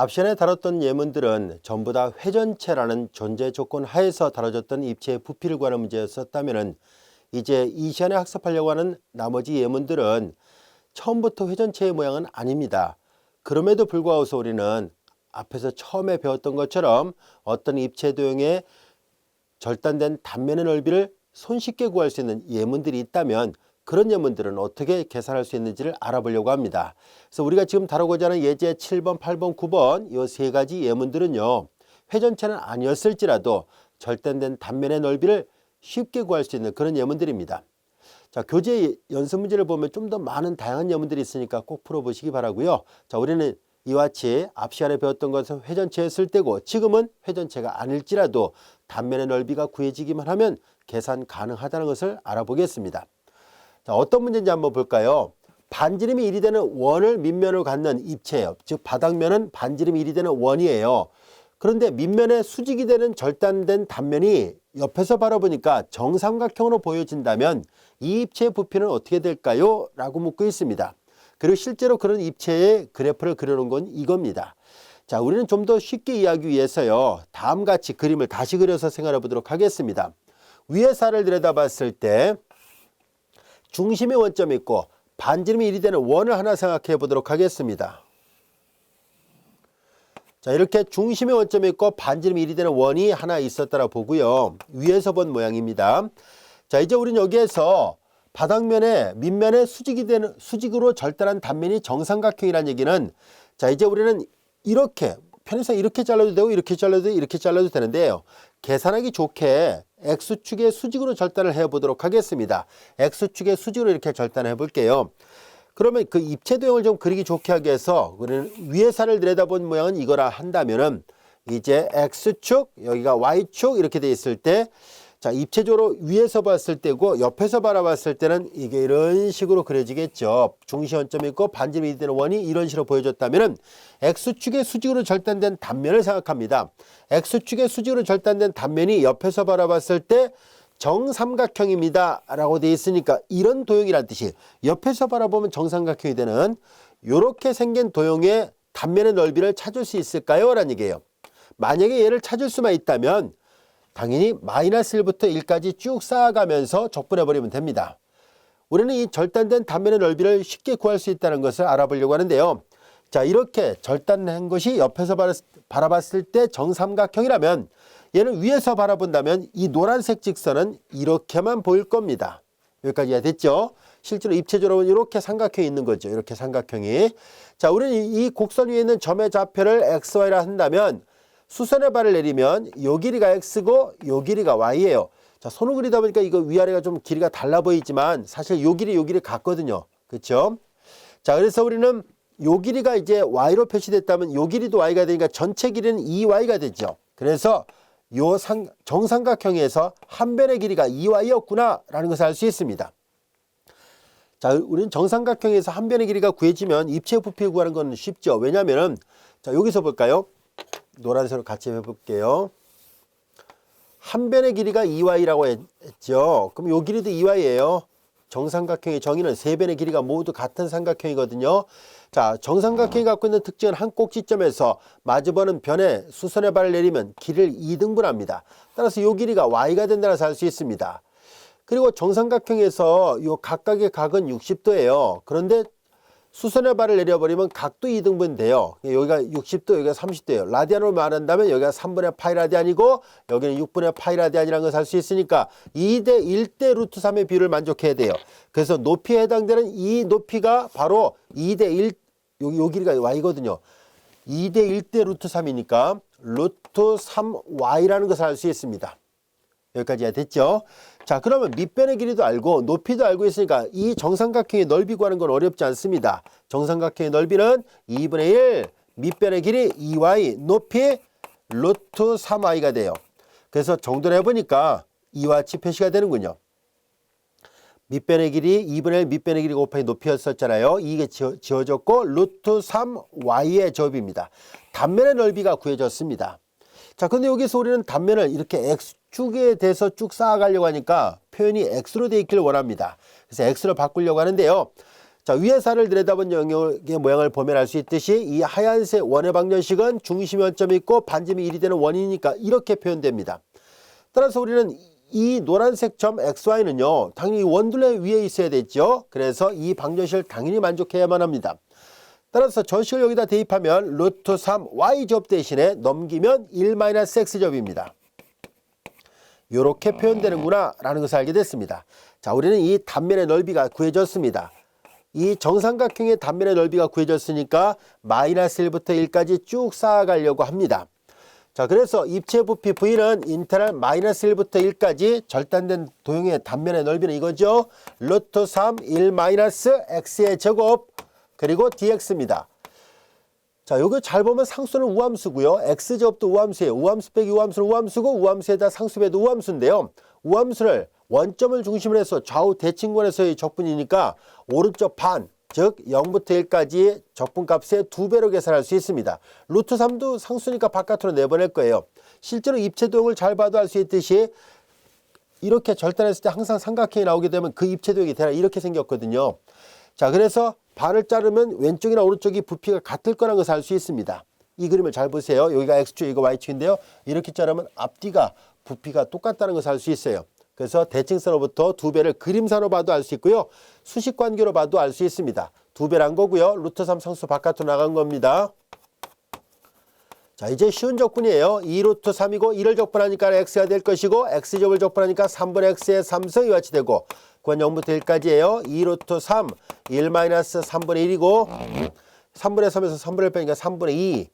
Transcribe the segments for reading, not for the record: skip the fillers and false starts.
앞 시간에 다뤘던 예문들은 전부 다 회전체라는 존재 조건 하에서 다뤄졌던 입체의 부피를 구하는 문제였었다면 이제 이 시간에 학습하려고 하는 나머지 예문들은 처음부터 회전체의 모양은 아닙니다. 그럼에도 불구하고 우리는 앞에서 처음에 배웠던 것처럼 어떤 입체 도형의 절단된 단면의 넓이를 손쉽게 구할 수 있는 예문들이 있다면 그런 예문들은 어떻게 계산할 수 있는지를 알아보려고 합니다. 그래서 우리가 지금 다루고자 하는 예제 7번, 8번, 9번 이 세 가지 예문들은요. 회전체는 아니었을지라도 절단된 단면의 넓이를 쉽게 구할 수 있는 그런 예문들입니다. 자, 교재 연습 문제를 보면 좀 더 많은 다양한 예문들이 있으니까 꼭 풀어보시기 바라고요. 자, 우리는 이와 같이 앞 시간에 배웠던 것은 회전체였을 때고 지금은 회전체가 아닐지라도 단면의 넓이가 구해지기만 하면 계산 가능하다는 것을 알아보겠습니다. 자, 어떤 문제인지 한번 볼까요? 반지름이 1이 되는 원을 밑면으로 갖는 입체예요. 즉 바닥면은 반지름이 1이 되는 원이에요. 그런데 밑면에 수직이 되는 절단된 단면이 옆에서 바라보니까 정삼각형으로 보여진다면 이 입체의 부피는 어떻게 될까요? 라고 묻고 있습니다. 그리고 실제로 그런 입체의 그래프를 그려놓은 건 이겁니다. 자, 우리는 좀 더 쉽게 이해하기 위해서요. 다음과 같이 그림을 다시 그려서 생각해 보도록 하겠습니다. 위의 살을 들여다봤을 때 중심의 원점이 있고 반지름이 1이 되는 원을 하나 생각해 보도록 하겠습니다. 자, 이렇게 중심의 원점이 있고 반지름이 1이 되는 원이 하나 있었다라 보고요. 위에서 본 모양입니다. 자, 이제 우리는 여기에서 바닥면에 밑면에 수직으로 절단한 단면이 정삼각형이라는 얘기는 자, 이제 우리는 이렇게 편의상 이렇게 잘라도 되고 이렇게 잘라도 되고 이렇게 잘라도 되는데요. 계산하기 좋게 X축의 수직으로 절단을 해 보도록 하겠습니다. X축의 수직으로 이렇게 절단해 볼게요. 그러면 그 입체 도형을 좀 그리기 좋게 하기 위해서 우리는 위의 살을 내려다본 모양은 이거라 한다면은 이제 X축, 여기가 Y축 이렇게 돼 있을 때 자, 입체적으로 위에서 봤을 때고 옆에서 바라봤을 때는 이게 이런 식으로 그려지겠죠. 중심 원점이 있고 반지름이 되는 원이 이런 식으로 보여졌다면은 X축의 수직으로 절단된 단면을 생각합니다. X축의 수직으로 절단된 단면이 옆에서 바라봤을 때 정삼각형입니다 라고 되어 있으니까 이런 도형이란 뜻이 옆에서 바라보면 정삼각형이 되는 이렇게 생긴 도형의 단면의 넓이를 찾을 수 있을까요? 라는 얘기예요. 만약에 얘를 찾을 수만 있다면 당연히 마이너스 1부터 1까지 쭉 쌓아가면서 적분해 버리면 됩니다. 우리는 이 절단된 단면의 넓이를 쉽게 구할 수 있다는 것을 알아보려고 하는데요. 자, 이렇게 절단한 것이 옆에서 바라봤을 때 정삼각형이라면 얘는 위에서 바라본다면 이 노란색 직선은 이렇게만 보일 겁니다. 여기까지 이해됐죠? 실제로 입체적으로 이렇게 삼각형이 있는 거죠. 이렇게 삼각형이. 자, 우리는 이 곡선 위에 있는 점의 좌표를 XY라 한다면 수선의 발을 내리면 요 길이가 X고 요 길이가 Y예요. 자, 손을 그리다 보니까 이거 위아래가 좀 길이가 달라 보이지만 사실 요 길이 같거든요. 그렇죠? 자, 그래서 우리는 요 길이가 이제 Y로 표시됐다면 요 길이도 Y가 되니까 전체 길이는 2Y가 되죠. 그래서 요 정삼각형에서 한 변의 길이가 2Y였구나 라는 것을 알 수 있습니다. 자, 우리는 정삼각형에서 한 변의 길이가 구해지면 입체 부피를 구하는 건 쉽죠. 왜냐하면 자, 여기서 볼까요? 노란색으로 같이 해볼게요. 한 변의 길이가 2Y라고 했죠. 그럼 요 길이도 2Y예요. 정삼각형의 정의는 세 변의 길이가 모두 같은 삼각형이거든요. 자, 정삼각형이 갖고 있는 특징은 한 꼭지점에서 마주보는 변에 수선의 발을 내리면 길이를 2등분합니다. 따라서 요 길이가 Y가 된다는 것을 알 수 있습니다. 그리고 정삼각형에서 요 각각의 각은 60도예요. 그런데 수선의 발을 내려버리면 각도 2등분 돼요. 여기가 60도, 여기가 30도예요. 라디안으로 말한다면 여기가 3분의 파이 라디안이고 여기는 6분의 파이 라디안이라는 것을 알 수 있으니까 2대 1대 루트 3의 비율을 만족해야 돼요. 그래서 높이에 해당되는 이 높이가 바로 2대 1, 요 길이가 y거든요. 2대 1대 루트 3이니까 루트 3y라는 것을 알 수 있습니다. 여기까지 됐죠? 자, 그러면 밑변의 길이도 알고 높이도 알고 있으니까 이 정삼각형의 넓이 구하는 건 어렵지 않습니다. 정삼각형의 넓이는 2분의 1, 밑변의 길이 2y, 높이 루트 3y가 돼요. 그래서 정돈을 해보니까 이와 같이 표시가 되는군요. 밑변의 길이 2분의 1 밑변의 길이 곱하기 높이였었잖아요. 이게 지워졌고 루트 3y의 제곱입니다. 단면의 넓이가 구해졌습니다. 자, 근데 여기서 우리는 단면을 이렇게 X축에 대해서 쭉 쌓아가려고 하니까 표현이 X로 되어 있기를 원합니다. 그래서 X로 바꾸려고 하는데요. 자, 위의 사를 들여다본 영역의 모양을 보면 알 수 있듯이 이 하얀색 원의 방정식은 중심의 원점이 있고 반지름이 1이 되는 원이니까 이렇게 표현됩니다. 따라서 우리는 이 노란색 점 XY는요, 당연히 원둘레 위에 있어야 되죠. 그래서 이 방정식을 당연히 만족해야만 합니다. 따라서 저식을 여기다 대입하면 루트 3 Y제곱 대신에 넘기면 1-X제곱입니다. 이렇게 표현되는구나 라는 것을 알게 됐습니다. 자, 우리는 이 단면의 넓이가 구해졌습니다. 이 정삼각형의 단면의 넓이가 구해졌으니까 -1부터 1까지 쭉 쌓아가려고 합니다. 자, 그래서 입체 부피 V는 인테그랄 -1부터 1까지 절단된 도형의 단면의 넓이는 이거죠. 루트 3 1-x의 제곱 그리고 dx입니다. 자, 여기 잘 보면 상수는 우함수고요. x제곱도 우함수예요. 우함수 빼기 우함수는 우함수고 우함수에다 상수 빼도 우함수인데요. 우함수를 원점을 중심으로 해서 좌우 대칭권에서의 적분이니까 오른쪽 반, 즉 0부터 1까지 적분값의 2배로 계산할 수 있습니다. 루트 3도 상수니까 바깥으로 내보낼 거예요. 실제로 입체 도형을 잘 봐도 알 수 있듯이 이렇게 절단했을 때 항상 삼각형이 나오게 되면 그 입체 도형이 대략 이렇게 생겼거든요. 자, 그래서 반을 자르면 왼쪽이나 오른쪽이 부피가 같을 거라는 것을 알 수 있습니다. 이 그림을 잘 보세요. 여기가 X축, 이거 Y축인데요. 이렇게 자르면 앞뒤가 부피가 똑같다는 것을 알 수 있어요. 그래서 대칭선으로부터 2배를 그림상으로 봐도 알 수 있고요. 수식관계로 봐도 알 수 있습니다. 2배란 거고요. 루트 3 상수 바깥으로 나간 겁니다. 자, 이제 쉬운 적분이에요. 2루트 3이고 1을 적분하니까 x가 될 것이고 x제곱을 적분하니까 3분의 x의 3승 이와 같이 되고 그건 0부터 1까지예요. 2루트 3, 1-3분의 1이고 3분의 3에서 3분의 1 빼니까 3분의 2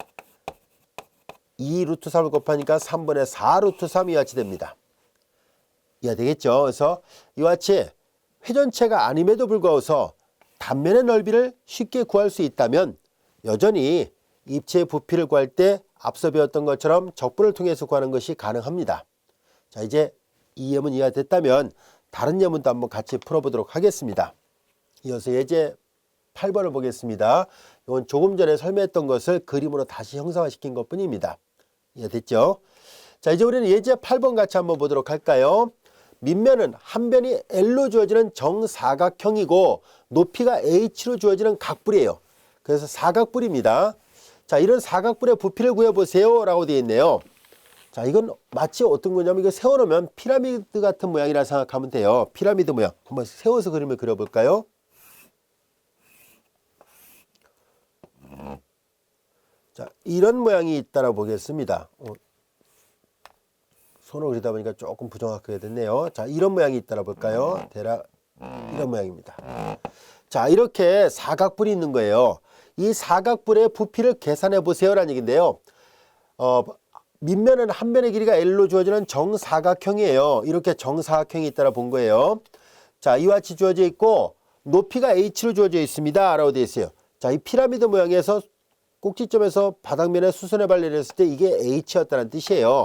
2루트 3을 곱하니까 3분의 4루트 3 이와 같이 됩니다. 이해되겠죠? 그래서 이와 같이 회전체가 아님에도 불구하고 단면의 넓이를 쉽게 구할 수 있다면 여전히 입체의 부피를 구할 때 앞서 배웠던 것처럼 적분을 통해서 구하는 것이 가능합니다. 자, 이제 이 예문 이해가 됐다면 다른 예문도 한번 같이 풀어보도록 하겠습니다. 이어서 예제 8번을 보겠습니다. 이건 조금 전에 설명했던 것을 그림으로 다시 형상화시킨 것뿐입니다. 이해됐죠? 자, 이제 우리는 예제 8번 같이 한번 보도록 할까요? 밑면은 한 변이 L로 주어지는 정사각형이고 높이가 H로 주어지는 각불이에요. 그래서 사각불입니다. 자, 이런 사각불의 부피를 구해보세요 라고 되어 있네요. 자, 이건 마치 어떤 거냐면 이거 세워놓으면 피라미드 같은 모양이라 생각하면 돼요. 피라미드 모양. 한번 세워서 그림을 그려볼까요? 자, 이런 모양이 있다고 보겠습니다. 손으로 그리다 보니까 조금 부정확하게 됐네요. 자, 이런 모양이 있다고 볼까요? 대략 이런 모양입니다. 자, 이렇게 사각불이 있는 거예요. 이 사각불의 부피를 계산해 보세요라는 얘기인데요. 밑면은 한 면의 길이가 L로 주어지는 정사각형이에요. 이렇게 정사각형이 있다고 본 거예요. 자, 이와 같이 주어져 있고 높이가 H로 주어져 있습니다 라고 되어 있어요. 자, 이 피라미드 모양에서 꼭지점에서 바닥면에 수선의 발레를 했을 때 이게 H였다는 뜻이에요.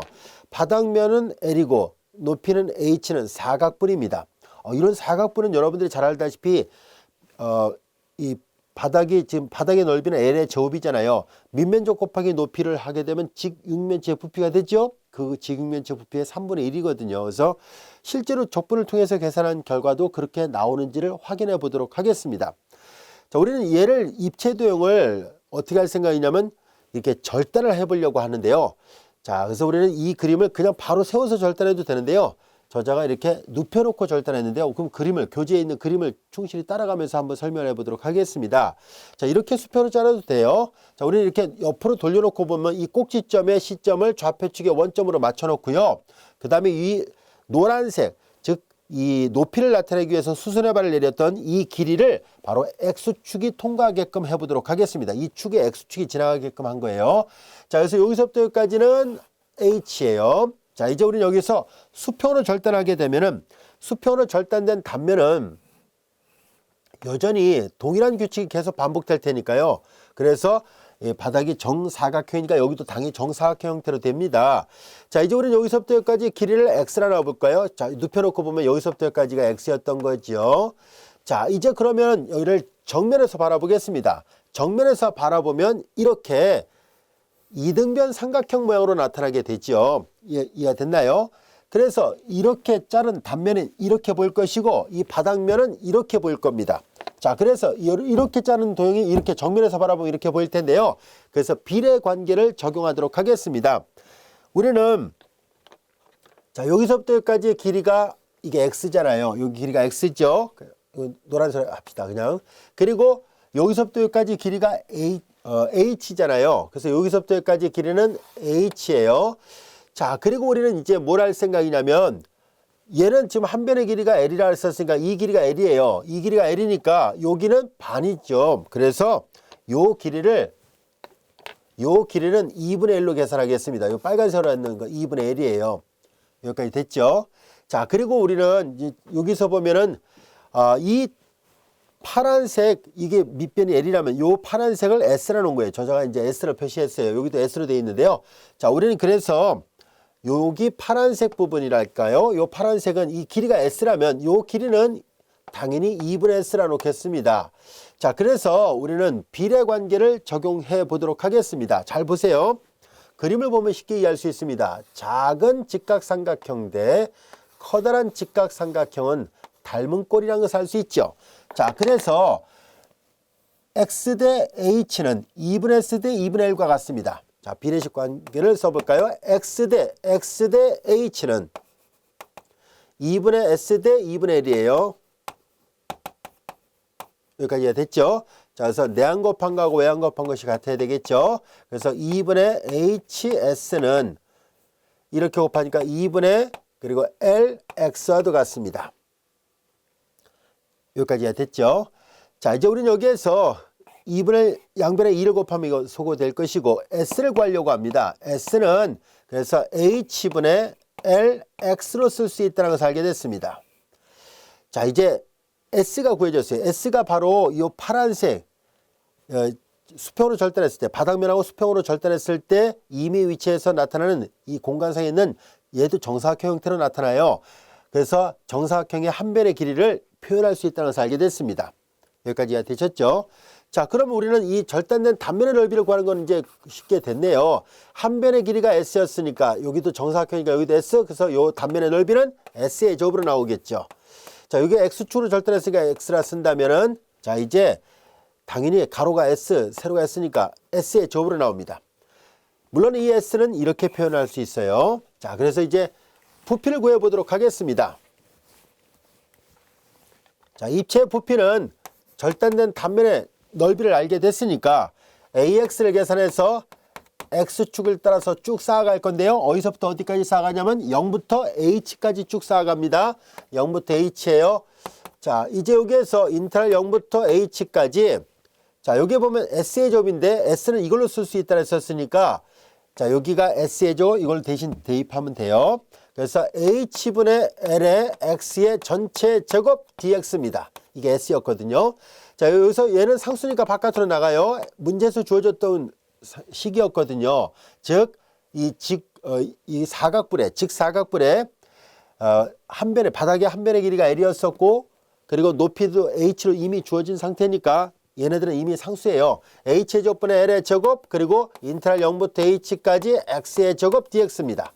바닥면은 L이고 높이는 H는 사각불입니다. 이런 사각불은 여러분들이 잘 알다시피 이 바닥이 지금 바닥의 넓이는 L의 제곱이잖아요. 밑면적 곱하기 높이를 하게 되면 직육면체 부피가 되죠. 그 직육면체 부피의 3분의 1이거든요. 그래서 실제로 적분을 통해서 계산한 결과도 그렇게 나오는지를 확인해 보도록 하겠습니다. 자, 우리는 얘를 입체 도형을 어떻게 할 생각이냐면 이렇게 절단을 해보려고 하는데요. 자, 그래서 우리는 이 그림을 그냥 바로 세워서 절단해도 되는데요. 저자가 이렇게 눕혀놓고 절단했는데요. 그럼 그림을, 교재에 있는 그림을 충실히 따라가면서 한번 설명해 보도록 하겠습니다. 자, 이렇게 수평으로 잘라도 돼요. 자, 우리는 이렇게 옆으로 돌려놓고 보면 이 꼭지점의 시점을 좌표축의 원점으로 맞춰놓고요. 그 다음에 이 노란색, 즉 이 높이를 나타내기 위해서 수선의 발을 내렸던 이 길이를 바로 X축이 통과하게끔 해보도록 하겠습니다. 이 축에 X축이 지나가게끔 한 거예요. 자, 그래서 여기서부터 여기까지는 H예요. 자, 이제 우리는 여기서 수평으로 절단하게 되면은 수평으로 절단된 단면은 여전히 동일한 규칙이 계속 반복될 테니까요. 그래서 바닥이 정사각형이니까 여기도 당연히 정사각형 형태로 됩니다. 자, 이제 우리는 여기서부터 여기까지 길이를 X라 놔볼까요? 자, 눕혀놓고 보면 여기서부터 여기까지가 X였던 거죠. 자, 이제 그러면 여기를 정면에서 바라보겠습니다. 정면에서 바라보면 이렇게 이등변 삼각형 모양으로 나타나게 되죠. 이해가 됐나요? 그래서 이렇게 자른 단면은 이렇게 보일 것이고 이 바닥면은 이렇게 보일 겁니다. 자, 그래서 이렇게 짜는 도형이 이렇게 정면에서 바라보면 이렇게 보일 텐데요. 그래서 비례 관계를 적용하도록 하겠습니다. 우리는 자, 여기서부터 여기까지의 길이가 이게 x잖아요. 여기 길이가 x죠. 노란색 합시다, 그냥. 그리고 여기서부터 여기까지 길이가 h잖아요. 그래서 여기서부터 여기까지 길이는 h예요. 자, 그리고 우리는 이제 뭘 할 생각이냐면 얘는 지금 한 변의 길이가 L이라 했었으니까 이 길이가 L이에요. 이 길이가 L이니까 여기는 반이죠. 그래서 요 길이는 2분의 1로 계산하겠습니다. 요 빨간색으로 있는 거 2분의 L이에요. 여기까지 됐죠. 자, 그리고 우리는 이제 여기서 보면은 이 파란색 이게 밑변이 L이라면 요 파란색을 S라 놓은 거예요. 저자가 이제 S를 표시했어요. 여기도 S로 되어 있는데요. 자, 우리는 그래서 여기 파란색 부분이랄까요? 요 파란색은 이 길이가 S라면 요 길이는 당연히 2분의 S라 놓겠습니다. 자, 그래서 우리는 비례 관계를 적용해 보도록 하겠습니다. 잘 보세요. 그림을 보면 쉽게 이해할 수 있습니다. 작은 직각삼각형 대 커다란 직각삼각형은 닮은 꼴이라는 것을 알 수 있죠. 자, 그래서 X 대 H는 2분의 S 대 2분의 L과 같습니다. 자, 비례식 관계를 써볼까요? X 대 H는 2분의 S 대 2분의 L이에요. 여기까지 이해됐죠? 자, 그래서 내한 곱한 거하고 외한 곱한 것이 같아야 되겠죠? 그래서 2분의 HS는 이렇게 곱하니까 2분의 그리고 LX와도 같습니다. 여기까지 이해됐죠? 자, 이제 우리는 여기에서 2분의 양변에 2를 곱하면 이거 소거될 것이고 S를 구하려고 합니다. S는 그래서 H분의 LX로 쓸 수 있다는 것을 알게 됐습니다. 자, 이제 S가 구해졌어요. S가 바로 이 파란색 수평으로 절단했을 때 바닥면하고 수평으로 절단했을 때 임의 위치에서 나타나는 이 공간상에 있는 얘도 정사각형 형태로 나타나요. 그래서 정사각형의 한 변의 길이를 표현할 수 있다는 것을 알게 됐습니다. 여기까지 이해되셨죠? 자, 그러면 우리는 이 절단된 단면의 넓이를 구하는 건 이제 쉽게 됐네요. 한 변의 길이가 S였으니까 여기도 정사각형이니까 여기도 S. 그래서 요 단면의 넓이는 S의 제곱으로 나오겠죠. 자, 여기 X축으로 절단했으니까 X라 쓴다면은 자, 이제 당연히 가로가 S, 세로가 S니까 S의 제곱으로 나옵니다. 물론 이 S는 이렇게 표현할 수 있어요. 자, 그래서 이제 부피를 구해 보도록 하겠습니다. 자, 입체의 부피는 절단된 단면의 넓이를 알게 됐으니까 AX를 계산해서 X축을 따라서 쭉 쌓아갈 건데요. 어디서부터 어디까지 쌓아가냐면 0부터 H까지 쭉 쌓아갑니다. 0부터 H예요. 자, 이제 여기에서 인터널 0부터 H까지 자, 여기 보면 S의 제곱인데 S는 이걸로 쓸 수 있다 했었으니까 자, 여기가 S의 제곱 이걸 대신 대입하면 돼요. 그래서 H분의 L의 X의 전체 제곱 DX입니다. 이게 S였거든요. 자, 여기서 얘는 상수니까 바깥으로 나가요. 문제에서 주어졌던 식이었거든요. 즉, 이 사각뿔에, 직사각뿔에 한 변의, 바닥에 한 변의 길이가 L이었었고, 그리고 높이도 H로 이미 주어진 상태니까 얘네들은 이미 상수예요. H의 제곱분의 L의 제곱, 그리고 인터널 0부터 H까지 X의 제곱 DX입니다.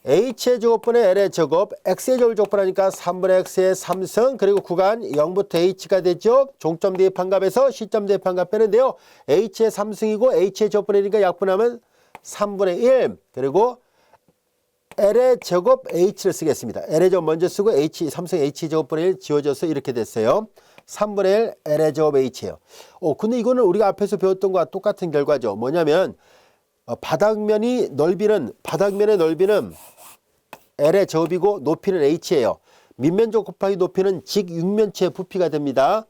H의 제곱분의 L의 제곱, X의 제곱을 적분하니까 3분의 X의 3승, 그리고 구간 0부터 H가 되죠. 종점 대입한 값에서 시점 대입한 값 빼는데요. H의 3승이고 H의 제곱분의 1이니까 약분하면 3분의 1, 그리고 L의 제곱 H를 쓰겠습니다. L의 제곱 먼저 쓰고 H, 3승 H 제곱분의 1 지워져서 이렇게 됐어요. 3분의 1 L의 제곱 H예요. 근데 이거는 우리가 앞에서 배웠던 것과 똑같은 결과죠. 뭐냐면 바닥면의 넓이는 L의 제곱이고 높이는 H예요. 밑면적 곱하기 높이는 직육면체의 부피가 됩니다.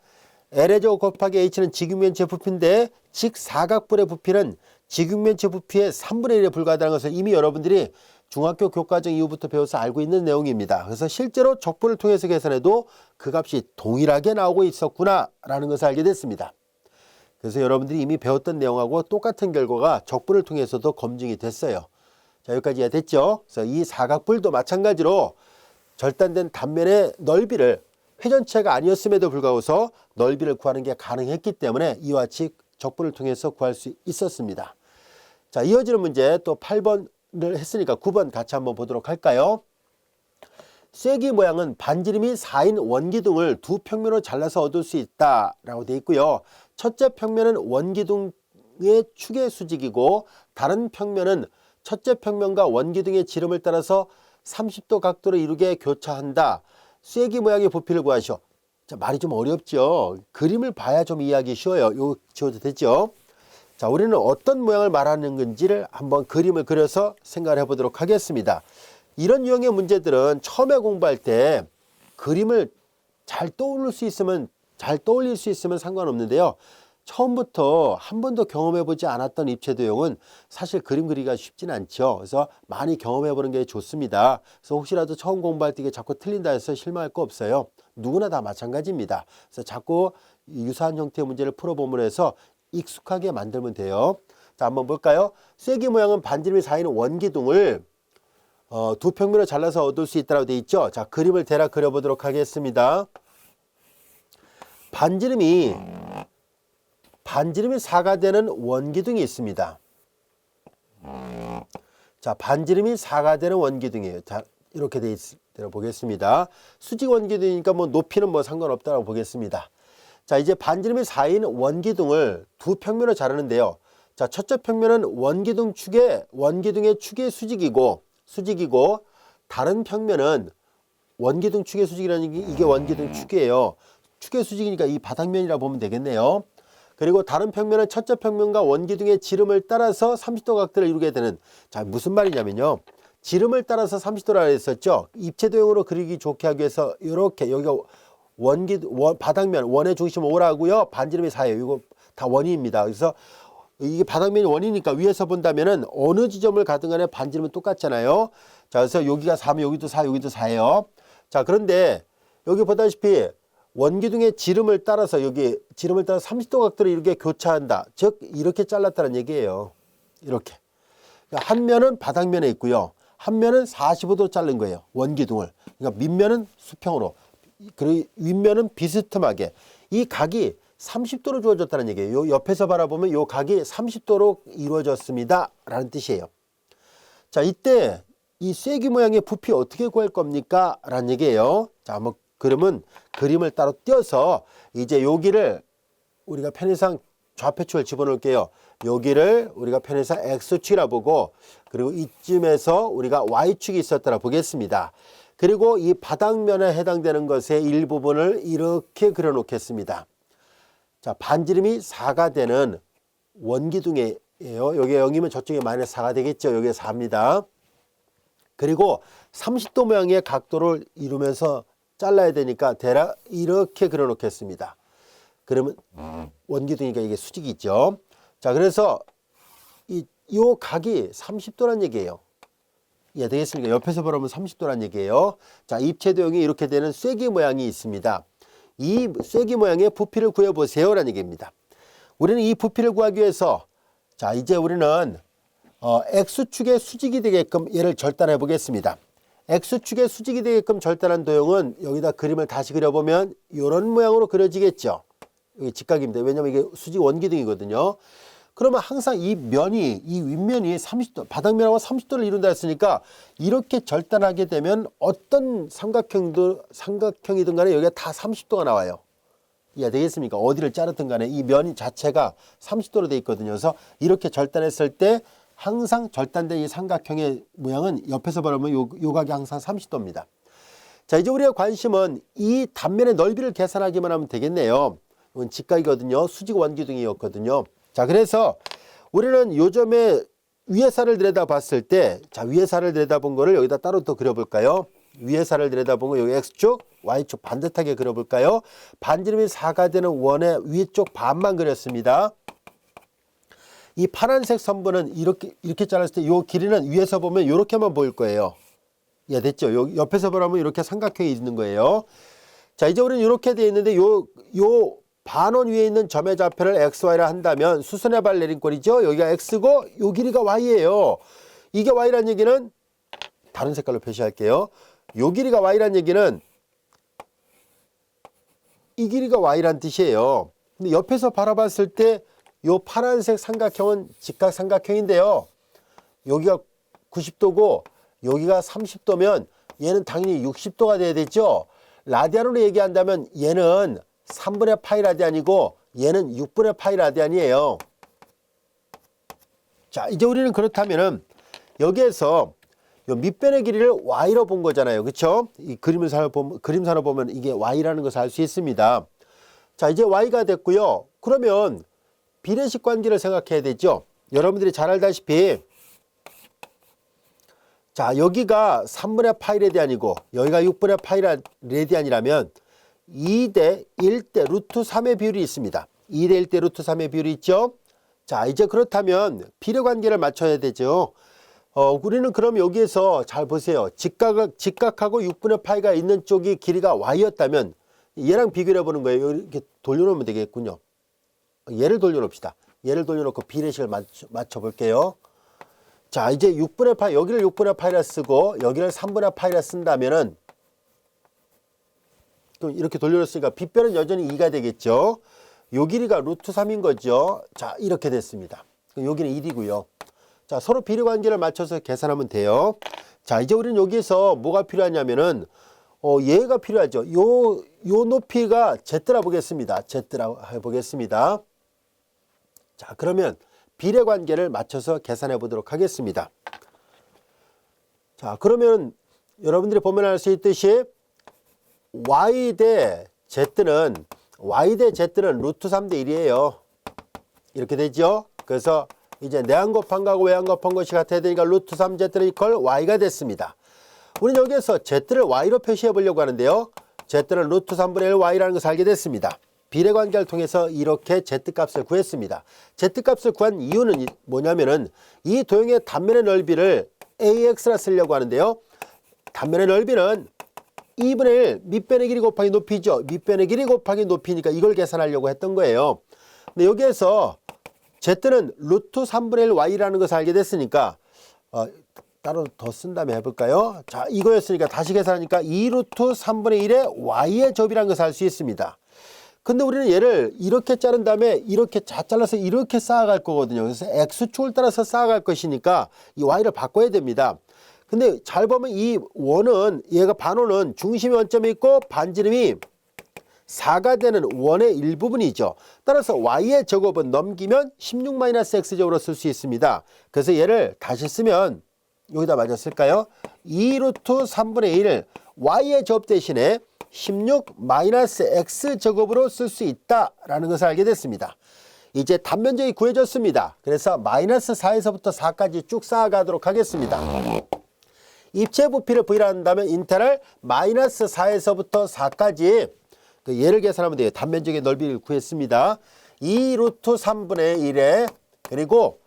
L의 제곱 곱하기 H는 직육면체의 부피인데 직사각뿔의 부피는 직육면체 부피의 3분의 1에 불과하다는 것을 이미 여러분들이 중학교 교과정 이후부터 배워서 알고 있는 내용입니다. 그래서 실제로 적분을 통해서 계산해도 그 값이 동일하게 나오고 있었구나 라는 것을 알게 됐습니다. 그래서 여러분들이 이미 배웠던 내용하고 똑같은 결과가 적분을 통해서도 검증이 됐어요. 자, 여기까지 이해됐죠? 그래서 이 사각뿔도 마찬가지로 절단된 단면의 넓이를 회전체가 아니었음에도 불구하고 넓이를 구하는 게 가능했기 때문에 이와 같이 적분을 통해서 구할 수 있었습니다. 자, 이어지는 문제 또 8번을 했으니까 9번 같이 한번 보도록 할까요? 쐐기 모양은 반지름이 4인 원기둥을 두 평면으로 잘라서 얻을 수 있다라고 되어 있고요. 첫째 평면은 원기둥의 축의 수직이고 다른 평면은 첫째 평면과 원기둥의 지름을 따라서 30도 각도를 이루게 교차한다. 쐐기 모양의 부피를 구하시오. 자, 말이 좀 어렵죠. 그림을 봐야 좀 이해하기 쉬워요. 요 지워도 되죠. 자, 우리는 어떤 모양을 말하는 건지를 한번 그림을 그려서 생각을 해보도록 하겠습니다. 이런 유형의 문제들은 처음에 공부할 때 그림을 잘 떠올릴 수 있으면 상관없는데요. 처음부터 한 번도 경험해보지 않았던 입체도형은 사실 그림 그리기가 쉽진 않죠. 그래서 많이 경험해보는 게 좋습니다. 그래서 혹시라도 처음 공부할 때 이게 자꾸 틀린다 해서 실망할 거 없어요. 누구나 다 마찬가지입니다. 그래서 자꾸 유사한 형태의 문제를 풀어보면 해서 익숙하게 만들면 돼요. 자, 한번 볼까요? 쐐기 모양은 반지름이 4인 원기둥을 두 평면으로 잘라서 얻을 수 있다고 되어 있죠. 자, 그림을 대략 그려보도록 하겠습니다. 반지름이 4가 되는 원기둥이 있습니다. 자, 반지름이 4가 되는 원기둥이에요. 자, 이렇게 되어 있도록 보겠습니다. 수직 원기둥이니까 뭐 높이는 뭐 상관없다고 보겠습니다. 자, 이제 반지름이 4인 원기둥을 두 평면으로 자르는데요. 자, 첫째 평면은 원기둥의 축의 수직이고 다른 평면은 원기둥 축의 수직이라는 게 이게 원기둥 축이에요. 축의 수직이니까 이 바닥면이라 보면 되겠네요. 그리고 다른 평면은 첫째 평면과 원기둥의 지름을 따라서 30도 각도를 이루게 되는, 자, 무슨 말이냐면요. 지름을 따라서 30도라 했었죠. 입체도형으로 그리기 좋게 하기 위해서 이렇게 여기가 바닥면 원의 중심 5라고요. 반지름이 4예요. 이거 다 원이입니다. 그래서 이게 바닥면이 원이니까 위에서 본다면은 어느 지점을 가든 간에 반지름은 똑같잖아요. 자, 그래서 여기가 4면 여기도 4, 여기도 4예요. 자, 그런데 여기 보다시피 원기둥의 지름을 따라서 30도 각도를 이렇게 교차한다. 즉 이렇게 잘랐다는 얘기예요. 이렇게. 그러니까 한 면은 바닥면에 있고요. 한 면은 45도 자른 거예요. 원기둥을. 그러니까 밑면은 수평으로. 그리고 윗면은 비스듬하게. 이 각이 30도로 주어졌다는 얘기예요. 요 옆에서 바라보면 요 각이 30도로 이루어졌습니다. 라는 뜻이에요. 자, 이때 이 쐐기 모양의 부피 어떻게 구할 겁니까? 라는 얘기예요. 자, 한번 그러면 그림을 따로 띄어서 이제 여기를 우리가 편의상 좌표축을 집어넣을게요. 여기를 우리가 편의상 X축이라 보고, 그리고 이쯤에서 우리가 Y축이 있었다라 보겠습니다. 그리고 이 바닥면에 해당되는 것의 일부분을 이렇게 그려 놓겠습니다. 자, 반지름이 4가 되는 원기둥이에요. 여기 0이면 저쪽에 마이너스 4가 되겠죠. 여기에 4입니다. 그리고 30도 모양의 각도를 이루면서 잘라야 되니까 대략 이렇게 그려 놓겠습니다. 그러면 원기둥이니까 이게 수직이 있죠. 자, 그래서 요 각이 30도란 얘기예요. 이해되겠습니까? 옆에서 보면 30도란 얘기예요. 자, 입체도형이 이렇게 되는 쐐기 모양이 있습니다. 이 쐐기 모양의 부피를 구해보세요 라는 얘기입니다. 우리는 이 부피를 구하기 위해서, 자, 이제 우리는 X축의 수직이 되게끔 얘를 절단해 보겠습니다. X축의 수직이 되게끔 절단한 도형은 여기다 그림을 다시 그려보면 이런 모양으로 그려지겠죠. 여기 직각입니다. 왜냐하면 이게 수직 원기둥이거든요. 그러면 항상 이 윗면이 30도, 바닥면하고 30도를 이룬다 했으니까 이렇게 절단하게 되면 어떤 삼각형이든 간에 여기가 다 30도가 나와요. 이해되겠습니까? 어디를 자르든 간에 이 면 자체가 30도로 되어 있거든요. 그래서 이렇게 절단했을 때 항상 절단된 이 삼각형의 모양은 옆에서 보면 요 각이 항상 30도입니다. 자, 이제 우리가 관심은 이 단면의 넓이를 계산하기만 하면 되겠네요. 이건 직각이거든요. 수직 원기둥이었거든요. 자, 그래서 우리는 요점에 위의 살을 들여다봤을 때, 자, 위의 살을 들여다본 거를 여기다 따로 또 그려볼까요? 위의 살을 들여다본 거 여기 X축, Y축 반듯하게 그려볼까요? 반지름이 4가 되는 원의 위쪽 반만 그렸습니다. 이 파란색 선분은 이렇게 잘랐을 때 이 길이는 위에서 보면 이렇게만 보일 거예요. 예, 됐죠? 여기 옆에서 보면 이렇게 삼각형이 있는 거예요. 자, 이제 우리는 이렇게 되어 있는데 요 반원 위에 있는 점의 좌표를 XY라 한다면 수선의 발 내림꼴이죠. 여기가 X고 요 길이가 Y예요. 이게 Y란 얘기는 다른 색깔로 표시할게요. 요 길이가 Y란 얘기는 이 길이가 Y란 뜻이에요. 근데 옆에서 바라봤을 때 요 파란색 삼각형은 직각 삼각형인데요. 여기가 90도고 여기가 30도면 얘는 당연히 60도가 돼야 되죠. 라디안으로 얘기한다면 얘는 3분의 파이 라디안이고 얘는 6분의 파이 라디안이에요. 자, 이제 우리는 그렇다면은 여기에서 요 밑변의 길이를 y로 본 거잖아요. 그렇죠? 이 그림산을 보면 이게 y라는 것을 알 수 있습니다. 자, 이제 y가 됐고요. 그러면 비례식 관계를 생각해야 되죠. 여러분들이 잘 알다시피 자, 여기가 3분의 파이 레디안이고 여기가 6분의 파이 레디안이라면 2대 1대 루트 3의 비율이 있습니다. 2대 1대 루트 3의 비율이 있죠. 자, 이제 그렇다면 비례 관계를 맞춰야 되죠. 우리는 그럼 여기에서 잘 보세요. 직각하고 6분의 파이가 있는 쪽이 길이가 y였다면 얘랑 비교해 보는 거예요. 이렇게 돌려놓으면 되겠군요. 얘를 돌려놓읍시다. 얘를 돌려놓고 비례식을 맞춰 볼게요. 자, 이제 6분의 파이, 여기를 6분의 파이라 쓰고 여기를 3분의 파이라 쓴다면은 또 이렇게 돌려놓으니까 빗변은 여전히 2가 되겠죠. 요 길이가 루트 3인 거죠. 자, 이렇게 됐습니다. 여기는 1이고요. 자, 서로 비례 관계를 맞춰서 계산하면 돼요. 자, 이제 우리는 여기에서 뭐가 필요하냐면은 얘가 필요하죠. 요 높이가 z라 보겠습니다. z라고 해보겠습니다. 자, 그러면 비례 관계를 맞춰서 계산해 보도록 하겠습니다. 자, 그러면 여러분들이 보면 알 수 있듯이 y 대 z는 루트 3대 1이에요. 이렇게 되죠. 그래서 이제 내한 곱한 거하고 외한 곱한 것이 같아야 되니까 루트 3z는 이퀄 y가 됐습니다. 우리는 여기에서 z를 y로 표시해 보려고 하는데요. z는 루트 3분의 1 y라는 것을 알게 됐습니다. 비례 관계를 통해서 이렇게 z값을 구했습니다. z값을 구한 이유는 뭐냐면은 이 도형의 단면의 넓이를 ax라 쓰려고 하는데요. 단면의 넓이는 2분의 1 밑변의 길이 곱하기 높이죠. 밑변의 길이 곱하기 높이니까 이걸 계산하려고 했던 거예요. 근데 여기에서 z는 루트 3분의 1 y라는 것을 알게 됐으니까 따로 더 쓴 다음에 해볼까요? 자, 이거였으니까 다시 계산하니까 2 루트 3분의 1의 y의 접이라는 것을 알 수 있습니다. 근데 우리는 얘를 이렇게 자른 다음에 이렇게 잘라서 이렇게 쌓아갈 거거든요. 그래서 x축을 따라서 쌓아갈 것이니까 이 y를 바꿔야 됩니다. 근데 잘 보면 이 원은 얘가 반원은 중심의 원점이 있고 반지름이 4가 되는 원의 일부분이죠. 따라서 y의 제곱은 넘기면 16-x제곱으로 쓸 수 있습니다. 그래서 얘를 다시 쓰면 여기다 맞아 쓸까요? 2 루트 3분의 1 y의 제곱 대신에 16-x제곱으로 쓸 수 있다라는 것을 알게 됐습니다. 이제 단면적이 구해졌습니다. 그래서 마이너스 4에서부터 4까지 쭉 쌓아가도록 하겠습니다. 입체 부피를 V라 한다면 인테럴 마이너스 4에서부터 4까지 얘를 계산하면 돼요. 단면적의 넓이를 구했습니다. 2 루트 3분의 1에 그리고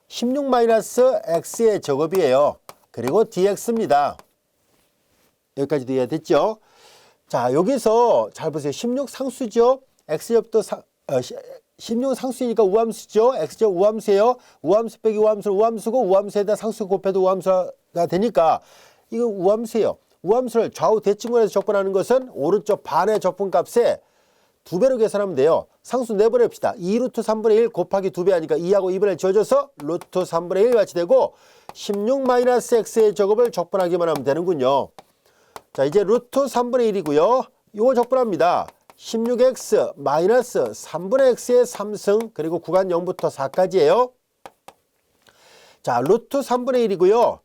16-x의 제곱이에요. 그리고 dx입니다. 여기까지 돼야 됐죠? 자, 여기서 잘 보세요. 16 상수죠? x제곱도 16 상수니까 우함수죠? x제곱 우함수예요. 우함수 빼기 우함수는 우함수고 우함수에다 상수 곱해도 우함수가 되니까 이거 우함수예요. 우함수를 좌우 대칭원에서 적분하는 것은 오른쪽 반의 적분값에 2배로 계산하면 돼요. 상수 내보냅시다. 2 루트 3분의 1 곱하기 2배 하니까 2하고 2분의 지워져서 루트 3분의 1 같이 되고 16-x의 제곱을 적분하기만 하면 되는군요. 자, 이제 루트 3분의 1이고요. 이거 적분합니다. 16x 마이너스 3분의 x의 3승 그리고 구간 0부터 4까지예요. 자, 루트 3분의 1이고요.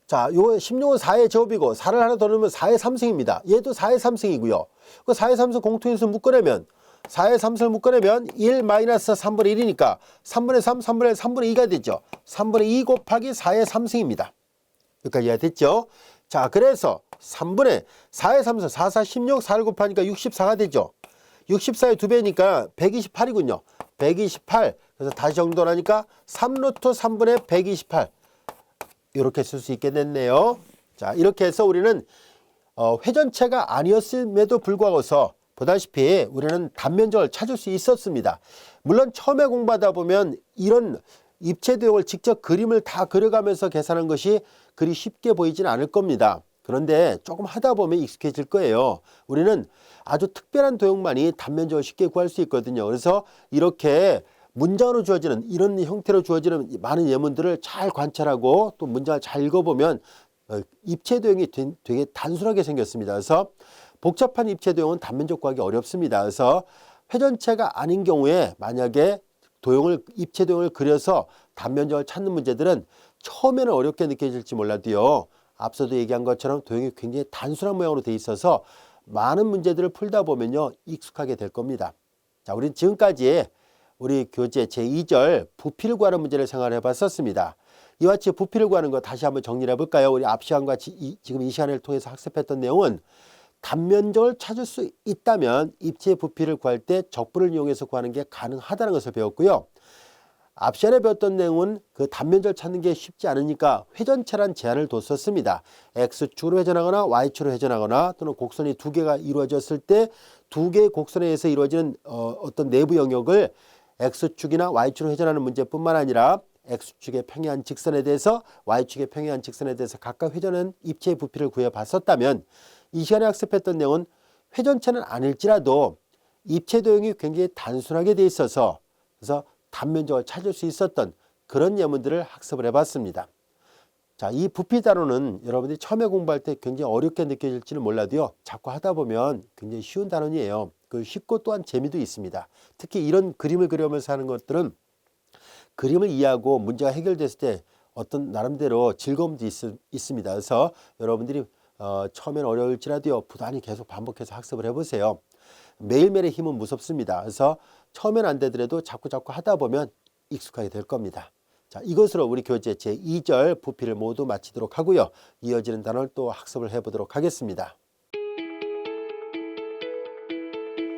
자, 요 16은 4의 제곱이고 4를 하나 더 넣으면 4의 3승입니다. 얘도 4의 3승이고요. 그 4의 3승 공통인수 묶어내면 4의 3승을 묶어내면 1 마이너스 3분의 1이니까 3분의 3, 3분의 1, 3분의 2가 되죠. 3분의 2 곱하기 4의 3승입니다. 여기까지 이해됐죠? 자, 그래서 3분의 4의 3승 4, 4, 16, 4를 곱하니까 64가 되죠. 64의 2배니까 128이군요. 128. 그래서 다시 정돈하니까 3루트 3분의 128. 이렇게 쓸 수 있게 됐네요. 자, 이렇게 해서 우리는 회전체가 아니었음에도 불구하고서 보다시피 우리는 단면적을 찾을 수 있었습니다. 물론 처음에 공부하다 보면 이런 입체 도형을 직접 그림을 다 그려가면서 계산한 것이 그리 쉽게 보이진 않을 겁니다. 그런데 조금 하다 보면 익숙해질 거예요. 우리는 아주 특별한 도형만이 단면적을 쉽게 구할 수 있거든요. 그래서 이렇게 문장으로 주어지는 이런 형태로 주어지는 많은 예문들을 잘 관찰하고 또 문장을 잘 읽어보면 입체 도형이 되게 단순하게 생겼습니다. 그래서 복잡한 입체 도형은 단면적 구하기 어렵습니다. 그래서 회전체가 아닌 경우에 만약에 입체 도형을 그려서 단면적을 찾는 문제들은 처음에는 어렵게 느껴질지 몰라도요. 앞서도 얘기한 것처럼 도형이 굉장히 단순한 모양으로 돼 있어서 많은 문제들을 풀다 보면요. 익숙하게 될 겁니다. 자, 우린 지금까지 우리 교재 제2절 부피를 구하는 문제를 생각해 봤었습니다. 이와 같이 부피를 구하는 거 다시 한번 정리를 해볼까요? 우리 앞 시간과 지금 이 시간을 통해서 학습했던 내용은 단면적을 찾을 수 있다면 입체의 부피를 구할 때 적분을 이용해서 구하는 게 가능하다는 것을 배웠고요. 앞 시간에 배웠던 내용은 그 단면적을 찾는 게 쉽지 않으니까 회전체란 제한을 뒀었습니다. X축으로 회전하거나 Y축으로 회전하거나 또는 곡선이 두 개가 이루어졌을 때 두 개의 곡선에 의해서 이루어지는 어떤 내부 영역을 X축이나 Y축으로 회전하는 문제뿐만 아니라 X축의 평행한 직선에 대해서 Y축의 평행한 직선에 대해서 각각 회전한 입체의 부피를 구해봤었다면 이 시간에 학습했던 내용은 회전체는 아닐지라도 입체 도형이 굉장히 단순하게 돼 있어서 그래서 단면적을 찾을 수 있었던 그런 예문들을 학습을 해봤습니다. 자, 이 부피 단어는 여러분들이 처음에 공부할 때 굉장히 어렵게 느껴질지는 몰라도요. 자꾸 하다 보면 굉장히 쉬운 단어이에요. 그 쉽고 또한 재미도 있습니다. 특히 이런 그림을 그려면서 하는 것들은 그림을 이해하고 문제가 해결됐을 때 어떤 나름대로 즐거움도 있습니다. 그래서 여러분들이 처음엔 어려울지라도요. 부단히 계속 반복해서 학습을 해보세요. 매일매일의 힘은 무섭습니다. 그래서 처음엔 안 되더라도 자꾸 하다 보면 익숙하게 될 겁니다. 자, 이것으로 우리 교재 제2절 부피를 모두 마치도록 하고요. 이어지는 단어를 또 학습을 해보도록 하겠습니다.